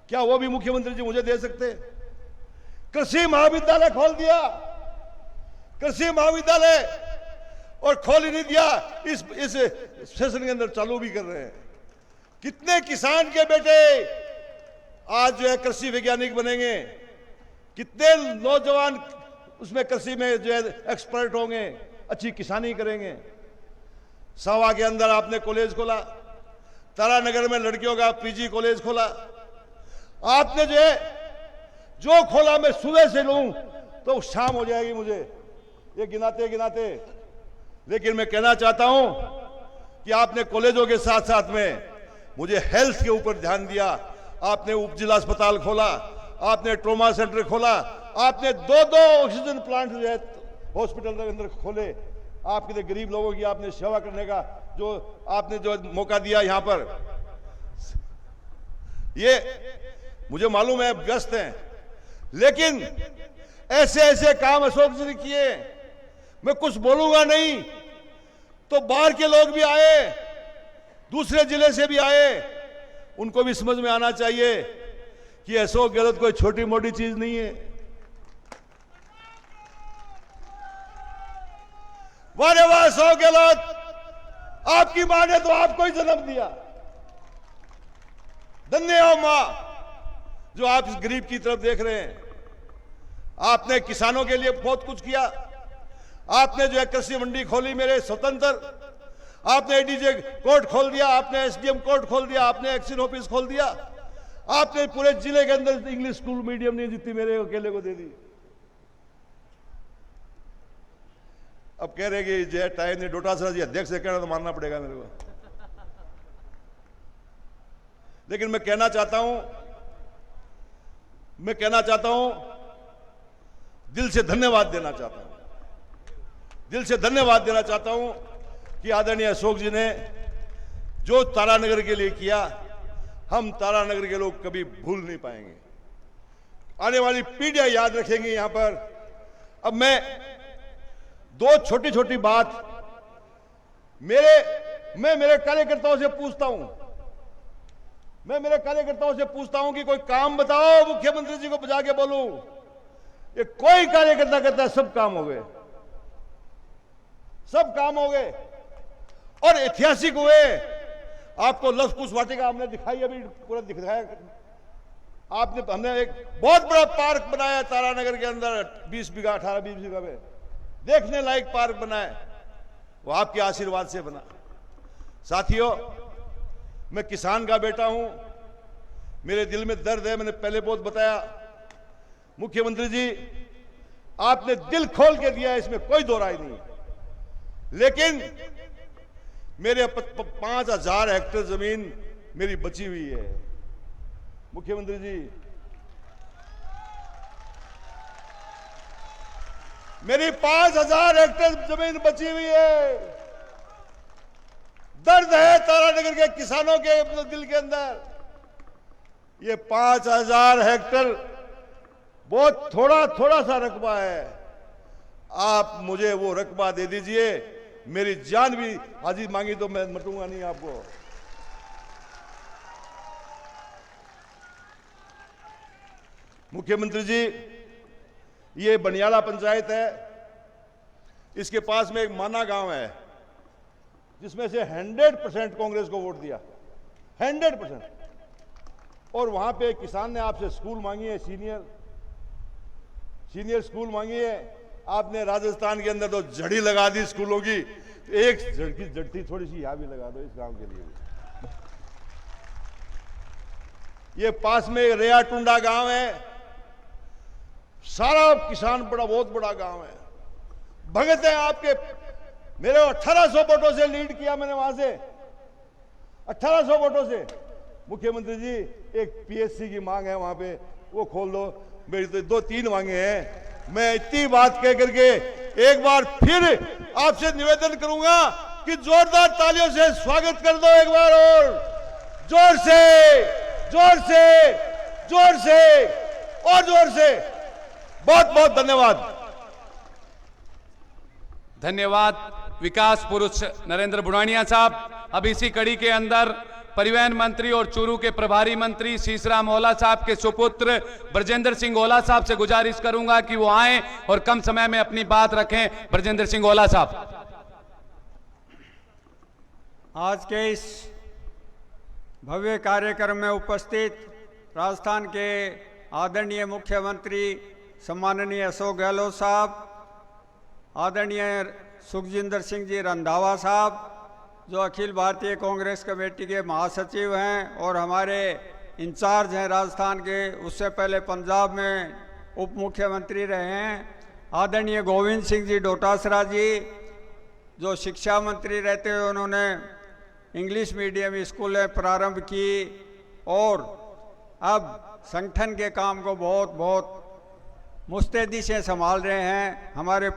क्या वो भी मुख्यमंत्री जी मुझे दे सकते? कृषि महाविद्यालय खोल दिया, कृषि महाविद्यालय, और खोल ही नहीं दिया, इस सेशन के अंदर चालू भी कर रहे हैं। कितने किसान के बेटे आज जो है कृषि वैज्ञानिक बनेंगे, कितने नौजवान उसमें कृषि में जो है एक्सपर्ट होंगे, अच्छी किसानी करेंगे। सावा के अंदर आपने कॉलेज खोला, तारानगर में लड़कियों का पीजी कॉलेज खोला। आपने जो है जो खोला, मैं सुबह से लूं तो शाम हो जाएगी मुझे ये गिनाते गिनाते। लेकिन मैं कहना चाहता हूं कि आपने कॉलेजों के साथ साथ में मुझे हेल्थ के ऊपर ध्यान दिया। आपने उप जिला अस्पताल खोला, आपने ट्रॉमा सेंटर खोला, आपने 2-2 ऑक्सीजन प्लांट जो है हॉस्पिटल के अंदर खोले। आपके लिए गरीब लोगों की आपने सेवा करने का जो आपने जो मौका दिया। यहां पर ये मुझे मालूम है व्यस्त हैं, लेकिन ऐसे ऐसे काम अशोक जी ने किए। मैं कुछ बोलूंगा नहीं तो बाहर के लोग भी आए, दूसरे जिले से भी आए, उनको भी समझ में आना चाहिए कि अशोक गहलोत कोई छोटी मोटी चीज नहीं है। वारे वाह अशोक गहलोत, आपकी मां ने तो आपको ही जन्म दिया। धन्य हो मां जो आप इस गरीब की तरफ देख रहे हैं। आपने किसानों के लिए बहुत कुछ किया। आपने जो है कृषि मंडी खोली मेरे स्वतंत्र, आपने एडीजे कोर्ट खोल दिया, आपने एसडीएम कोर्ट खोल दिया, आपने एक्शन ऑफिस खोल दिया, आपने पूरे जिले के अंदर इंग्लिश स्कूल मीडियम नहीं जितनी मेरे अकेले को दे दी। अब कह रहे कि जय टाइम ने डोटासरा जी अध्यक्ष से कहना तो मानना पड़ेगा मेरे को। लेकिन मैं कहना चाहता हूं, दिल से धन्यवाद देना चाहता हूं, दिल से धन्यवाद देना चाहता हूं कि आदरणीय अशोक जी ने जो तारानगर के लिए किया, हम तारानगर के लोग कभी भूल नहीं पाएंगे। आने वाली पीढ़ियां याद रखेंगी यहां पर। अब मैं दो छोटी छोटी बात मैं मेरे कार्यकर्ताओं से पूछता हूं, कि कोई काम बताओ मुख्यमंत्री जी को बजा के बोलूं। ये कोई कार्यकर्ता कहता है सब काम हो गए और ऐतिहासिक हुए। आपको लव कुश वाटिका हमने दिखाई, अभी पूरा दिखाया। हमने एक बहुत बड़ा पार्क बनाया तारानगर के अंदर, 20 बीघा 18-20 बीघा में देखने लायक पार्क बनाए, वो आपके आशीर्वाद से बना। साथियों, मैं किसान का बेटा हूं, मेरे दिल में दर्द है, मैंने पहले बहुत बताया। मुख्यमंत्री जी आपने दिल खोल के दिया, इसमें कोई दो राय नहीं, लेकिन मेरे 5000 हेक्टेयर जमीन मेरी बची हुई है। मुख्यमंत्री जी, मेरी 5000 हेक्टेयर जमीन बची हुई है। दर्द है तारानगर के किसानों के दिल के अंदर। ये 5000 हेक्टेयर बहुत थोड़ा सा रकबा है। आप मुझे वो रकबा दे दीजिए, मेरी जान भी हाजिर मांगी तो मैं मटूंगा नहीं आपको। मुख्यमंत्री जी, ये बनियाला पंचायत है, इसके पास में एक माना गांव है जिसमें से 100% कांग्रेस को वोट दिया, 100%। और वहां पे किसान ने आपसे स्कूल मांगी है, सीनियर स्कूल मांगी है। आपने राजस्थान के अंदर तो जड़ी लगा दी स्कूलों की, तो एक जड़ती थोड़ी सी यहां भी लगा दो इस गांव के लिए। ये पास में रेया टुंडा गांव है, सारा किसान बहुत बड़ा गांव है। भगत है आपके, मेरे 1800 वोटों से लीड किया मैंने वहां से, 1800 वोटों से। मुख्यमंत्री जी, एक पीएससी की मांग है वहां पे, वो खोल दो। मेरी तो 2-3 मांगे हैं। मैं इतनी बात कह करके एक बार फिर आपसे निवेदन करूंगा कि जोरदार तालियों से स्वागत कर दो एक बार, और जोर से बहुत बहुत धन्यवाद। धन्यवाद विकास पुरुष नरेंद्र बुढ़ानिया साहब। अब इसी कड़ी के अंदर परिवहन मंत्री और चूरू के प्रभारी मंत्री शीशराम ओला साहब के सुपुत्र ब्रजेंद्र सिंह ओला साहब से गुजारिश करूंगा कि वो आएं और कम समय में अपनी बात रखें। ब्रजेंद्र सिंह ओला साहब। आज के इस भव्य कार्यक्रम में उपस्थित राजस्थान के आदरणीय मुख्यमंत्री सम्माननीय अशोक गहलोत साहब, आदरणीय सुखजिंदर सिंह जी रंधावा साहब जो अखिल भारतीय कांग्रेस कमेटी के महासचिव हैं और हमारे इंचार्ज हैं राजस्थान के, उससे पहले पंजाब में उप मुख्यमंत्री रहे हैं, आदरणीय गोविंद सिंह जी डोटासरा जी जो शिक्षा मंत्री रहते हुए उन्होंने इंग्लिश मीडियम स्कूलें प्रारंभ की और अब संगठन के काम को बहुत मुस्तैदी से संभाल रहे हैं। हमारे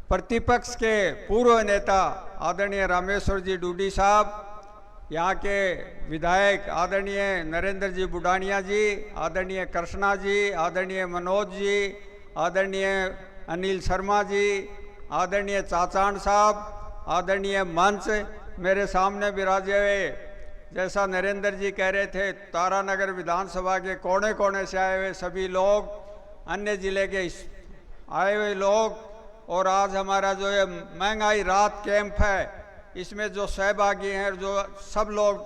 प्रतिपक्ष के पूर्व नेता आदरणीय रामेश्वर जी डूडी साहब, यहाँ के विधायक आदरणीय नरेंद्र जी बुडानिया जी, आदरणीय कृष्णा जी, आदरणीय मनोज जी, आदरणीय अनिल शर्मा जी, आदरणीय चाचान साहब, आदरणीय मंच मेरे सामने विराजे हुए, जैसा नरेंद्र जी कह रहे थे, तारानगर विधानसभा के कोने कोने से आए हुए सभी लोग, अन्य जिले के आए हुए लोग, और आज हमारा जो ये महंगाई राहत कैंप है इसमें जो सहभागी हैं, जो सब लोग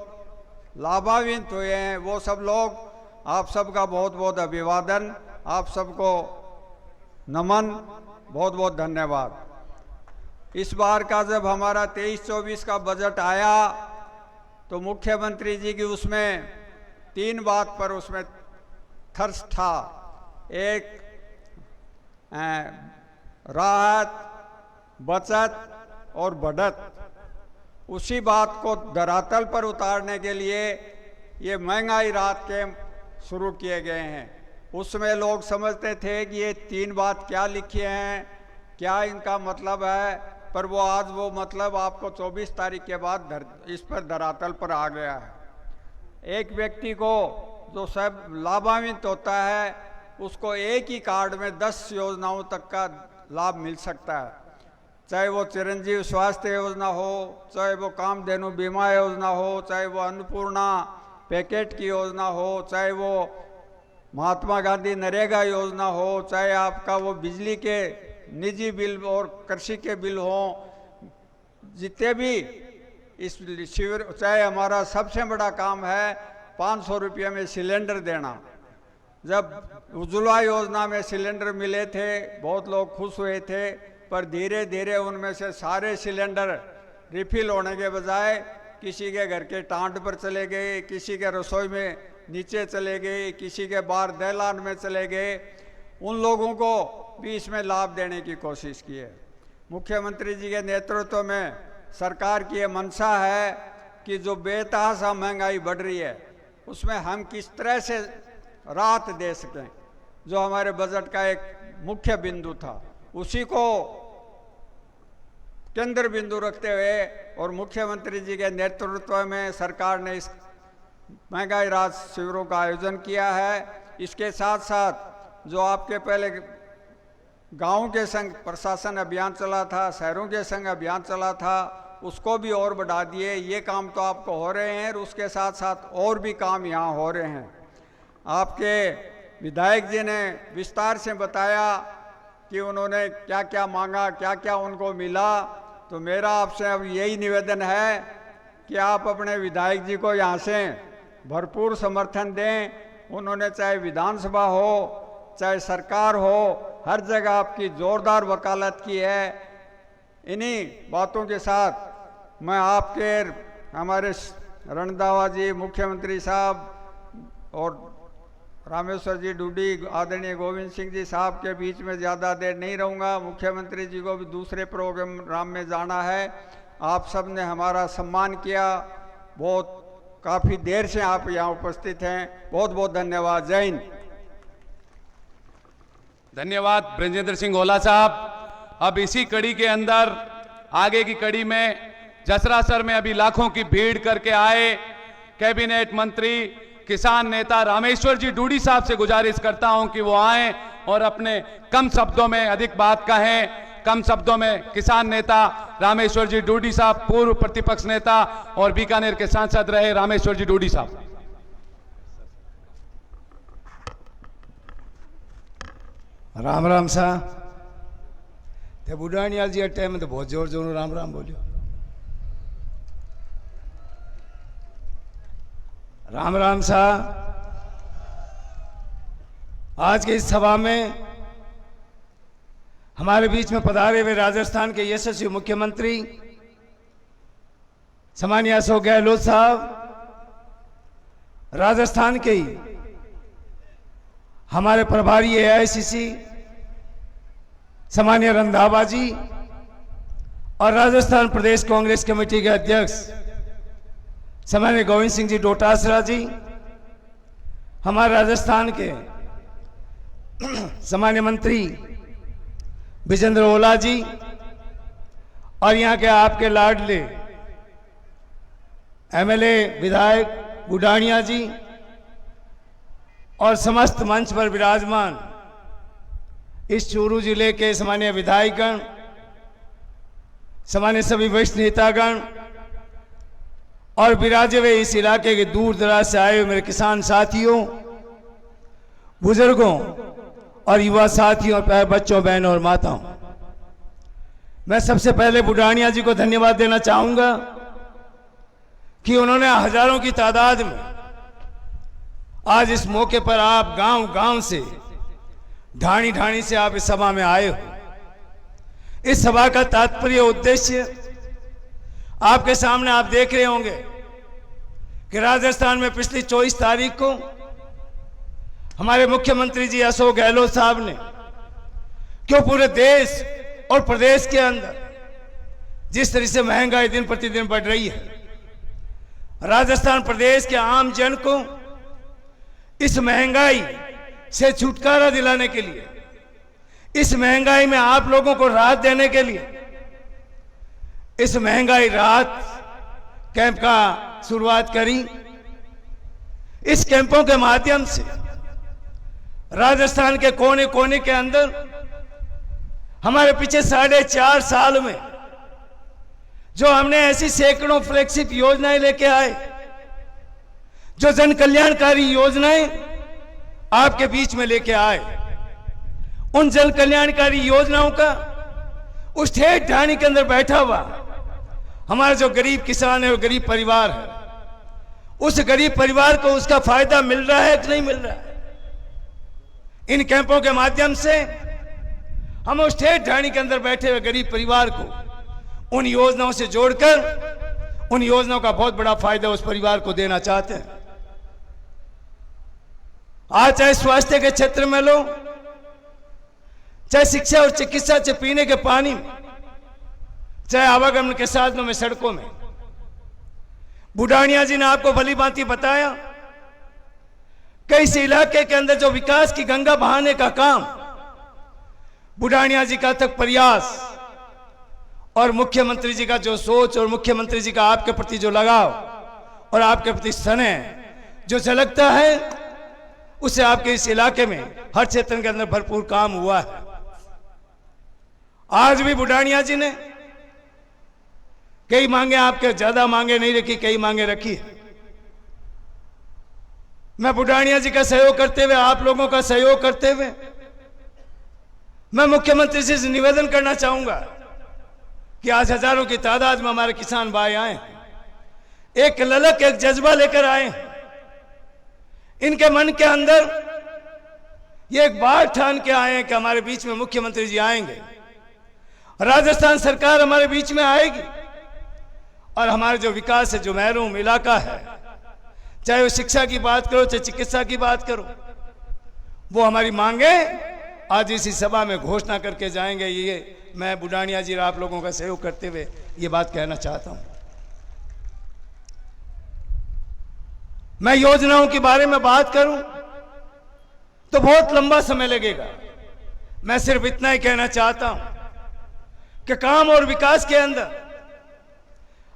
लाभान्वित हुए हैं, वो सब लोग, आप सबका बहुत बहुत अभिवादन, आप सबको नमन, बहुत बहुत धन्यवाद। इस बार का जब हमारा 23-24 का बजट आया तो मुख्यमंत्री जी की उसमें 3 बात पर उसमें खर्च था। एक राहत, बचत और बढ़त। उसी बात को धरातल पर उतारने के लिए ये महंगाई राहत कैंप शुरू किए गए हैं। उसमें लोग समझते थे कि ये 3 बात क्या लिखी हैं, क्या इनका मतलब है, पर वो आज वो मतलब आपको 24 तारीख के बाद इस पर धरातल पर आ गया है। एक व्यक्ति को जो सब लाभान्वित होता है उसको एक ही कार्ड में 10 योजनाओं तक का लाभ मिल सकता है, चाहे वो चिरंजीव स्वास्थ्य योजना हो, चाहे वो कामधेनु बीमा योजना हो, चाहे वो अन्नपूर्णा पैकेट की योजना हो, चाहे वो महात्मा गांधी नरेगा योजना हो, चाहे आपका वो बिजली के निजी बिल और कृषि के बिल हो, जितने भी इस शिविर, चाहे हमारा सबसे बड़ा काम है 500 रुपये में सिलेंडर देना। जब उज्ज्वला योजना में सिलेंडर मिले थे बहुत लोग खुश हुए थे, पर धीरे धीरे उनमें से सारे सिलेंडर रिफिल होने के बजाय किसी के घर के टांड पर चले गए, किसी के रसोई में नीचे चले गए, किसी के बाहर दहलान में चले गए। उन लोगों को भी इसमें लाभ देने की कोशिश की है। मुख्यमंत्री जी के नेतृत्व में सरकार की ये मंशा है कि जो बेतहाशा महंगाई बढ़ रही है उसमें हम किस तरह से राहत दे सकें, जो हमारे बजट का एक मुख्य बिंदु था, उसी को केंद्र बिंदु रखते हुए और मुख्यमंत्री जी के नेतृत्व में सरकार ने इस महंगाई राहत शिविरों का आयोजन किया है। इसके साथ साथ जो आपके पहले गांव के संग प्रशासन अभियान चला था, शहरों के संग अभियान चला था, उसको भी और बढ़ा दिए। ये काम तो आपको हो रहे हैं और उसके साथ साथ और भी काम यहाँ हो रहे हैं। आपके विधायक जी ने विस्तार से बताया कि उन्होंने क्या क्या मांगा, क्या क्या उनको मिला। तो मेरा आपसे अब यही निवेदन है कि आप अपने विधायक जी को यहाँ से भरपूर समर्थन दें। उन्होंने चाहे विधानसभा हो चाहे सरकार हो, हर जगह आपकी जोरदार वकालत की है। इन्हीं बातों के साथ मैं आपके हमारे रणदावा जी, मुख्यमंत्री साहब और रामेश्वर जी डूडी, आदरणीय गोविंद सिंह जी साहब के बीच में ज़्यादा देर नहीं रहूँगा। मुख्यमंत्री जी को भी दूसरे प्रोग्राम में जाना है। आप सब ने हमारा सम्मान किया, बहुत काफ़ी देर से आप यहाँ उपस्थित हैं। बहुत बहुत धन्यवाद। जय हिंद। धन्यवाद ब्रजेंद्र सिंह ओला साहब। अब इसी कड़ी के अंदर आगे की कड़ी में जसरासर में अभी लाखों की भीड़ करके आए कैबिनेट मंत्री किसान नेता रामेश्वर जी डूडी साहब से गुजारिश करता हूं कि वो आएं और अपने कम शब्दों में अधिक बात कहें। कम शब्दों में किसान नेता रामेश्वर जी डूडी साहब, पूर्व प्रतिपक्ष नेता और बीकानेर के सांसद रहे रामेश्वर जी डूडी साहब। राम राम सा ते बुढ़ानिया जी टाइम तो बहुत जोर जोर राम राम बोलियो। राम राम सा। आज के इस सभा में हमारे बीच में पधारे हुए राजस्थान के यशस्वी मुख्यमंत्री सम्माननीय अशोक गहलोत साहब, राजस्थान के ही हमारे प्रभारी एआईसीसी सम्माननीय रंधावा जी और राजस्थान प्रदेश कांग्रेस कमेटी के अध्यक्ष सम्माननीय गोविंद सिंह जी डोटासरा जी, हमारे राजस्थान के सम्माननीय मंत्री विजेंद्र ओला जी और यहाँ के आपके लाडले एमएलए विधायक बुढ़ानिया जी और समस्त मंच पर विराजमान इस चूरू जिले के सामान्य विधायकगण, सामान्य सभी वरिष्ठ नेतागण और विराजे हुए इस इलाके के दूर दराज से आए हुए मेरे किसान साथियों, बुजुर्गों और युवा साथियों, प्यारे बच्चों, बहनों और माताओं, मैं सबसे पहले बुढ़ानिया जी को धन्यवाद देना चाहूंगा कि उन्होंने हजारों की तादाद में आज इस मौके पर आप गांव-गांव से ढाणी ढाणी से आप इस सभा में आए हो। इस सभा का तात्पर्य उद्देश्य आपके सामने आप देख रहे होंगे कि राजस्थान में पिछली 24 तारीख को हमारे मुख्यमंत्री जी अशोक गहलोत साहब ने क्यों पूरे देश और प्रदेश के अंदर जिस तरह से महंगाई दिन प्रतिदिन बढ़ रही है, राजस्थान प्रदेश के आम जन को इस महंगाई से छुटकारा दिलाने के लिए, इस महंगाई में आप लोगों को राहत देने के लिए इस महंगाई राहत कैंप का शुरुआत करी। इस कैंपों के माध्यम से राजस्थान के कोने कोने के अंदर हमारे पीछे 4.5 साल में जो हमने ऐसी सैकड़ों फ्लैगशिप योजनाएं लेके आए, जो जन कल्याणकारी योजनाएं आपके बीच में लेके आए, उन जन कल्याणकारी योजनाओं का उस ठेठ ढाणी के अंदर बैठा हुआ हमारा जो गरीब किसान है और गरीब परिवार है, उस गरीब परिवार को उसका फायदा मिल रहा है कि नहीं मिल रहा है। इन कैंपों के माध्यम से हम उस ठेठ ढाणी के अंदर बैठे हुए गरीब परिवार को उन योजनाओं से जोड़कर उन योजनाओं का बहुत बड़ा फायदा उस परिवार को देना चाहते हैं। आज चाहे स्वास्थ्य के क्षेत्र में लो, चाहे शिक्षा और चिकित्सा, चाहे पीने के पानी में, चाहे आवागमन के साधनों में, सड़कों में, बुढ़ानिया जी ने आपको भली भांति बताया कि इस इलाके के अंदर जो विकास की गंगा बहाने का काम बुढ़ानिया जी का तक प्रयास और मुख्यमंत्री जी का जो सोच और मुख्यमंत्री जी का आपके प्रति जो लगाव और आपके प्रति स्नेह जो झलकता है, उससे आपके इस इलाके में हर क्षेत्र के अंदर भरपूर काम हुआ है। आज भी बुढ़ानिया जी ने कई मांगे, आपके ज्यादा मांगे नहीं रखी, कई मांगे रखी है। मैं बुढ़ानिया जी का सहयोग करते हुए, आप लोगों का सहयोग करते हुए मैं मुख्यमंत्री जी से निवेदन करना चाहूंगा कि आज हजारों की तादाद में हमारे किसान भाई आए हैं, एक ललक, एक जज्बा लेकर आए हैं। इनके मन के अंदर ये एक बात ठान के आए हैं कि हमारे बीच में मुख्यमंत्री जी आएंगे, राजस्थान सरकार हमारे बीच में आएगी और हमारे जो विकास है, जो महरूम इलाका है, चाहे वो शिक्षा की बात करो, चाहे चिकित्सा की बात करो, वो हमारी मांगे आज इसी सभा में घोषणा करके जाएंगे। ये मैं बुढ़ानिया जी और आप लोगों का सहयोग करते हुए ये बात कहना चाहता हूं। मैं योजनाओं के बारे में बात करूं तो बहुत लंबा समय लगेगा। मैं सिर्फ इतना ही कहना चाहता हूं कि काम और विकास के अंदर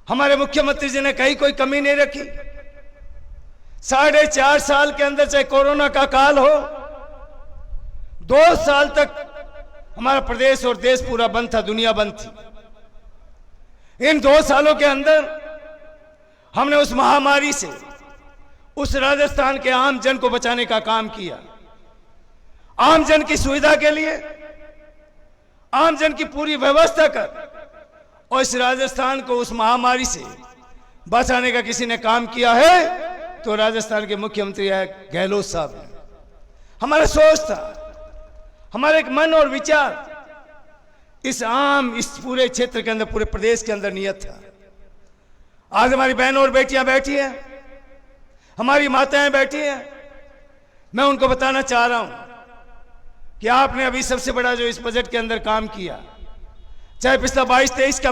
हमारे मुख्यमंत्री जी ने कहीं कोई कमी नहीं रखी। 4.5 साल के अंदर, चाहे कोरोना का काल हो, 2 साल तक हमारा प्रदेश और देश पूरा बंद था, दुनिया बंद थी। इन 2 सालों के अंदर हमने उस महामारी से उस राजस्थान के आम जन को बचाने का काम किया। आम जन की सुविधा के लिए आम जन की पूरी व्यवस्था कर और इस राजस्थान को उस महामारी से बचाने का किसी ने काम किया है तो राजस्थान के मुख्यमंत्री है गहलोत साहब ने। हमारा सोच था, हमारे एक मन और विचार इस पूरे क्षेत्र के अंदर, पूरे प्रदेश के अंदर नियत था। आज हमारी बहनों और बेटियां बैठी हैं, हमारी माताएं बैठी हैं। मैं उनको बताना चाह रहा हूं कि आपने अभी सबसे बड़ा जो इस बजट के अंदर काम किया, चाहे पिछला 22-23 का